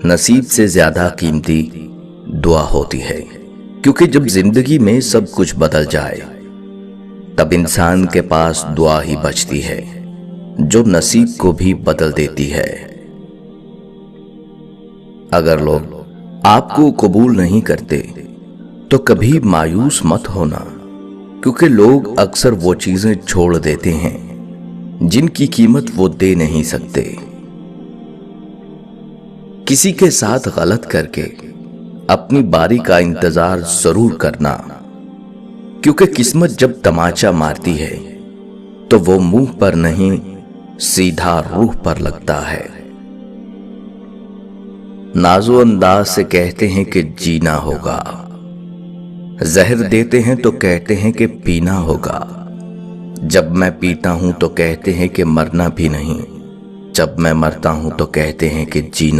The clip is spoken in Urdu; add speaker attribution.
Speaker 1: نصیب سے زیادہ قیمتی دعا ہوتی ہے، کیونکہ جب زندگی میں سب کچھ بدل جائے تب انسان کے پاس دعا ہی بچتی ہے جو نصیب کو بھی بدل دیتی ہے۔ اگر لوگ آپ کو قبول نہیں کرتے تو کبھی مایوس مت ہونا، کیونکہ لوگ اکثر وہ چیزیں چھوڑ دیتے ہیں جن کی قیمت وہ دے نہیں سکتے۔ کسی کے ساتھ غلط کر کے اپنی باری کا انتظار ضرور کرنا، کیونکہ قسمت جب تماچا مارتی ہے تو وہ منہ پر نہیں سیدھا روح پر لگتا ہے۔ نازو انداز سے کہتے ہیں کہ جینا ہوگا، زہر دیتے ہیں تو کہتے ہیں کہ پینا ہوگا۔ جب میں پیتا ہوں تو کہتے ہیں کہ مرنا بھی نہیں، جب میں مرتا ہوں تو کہتے ہیں کہ جینا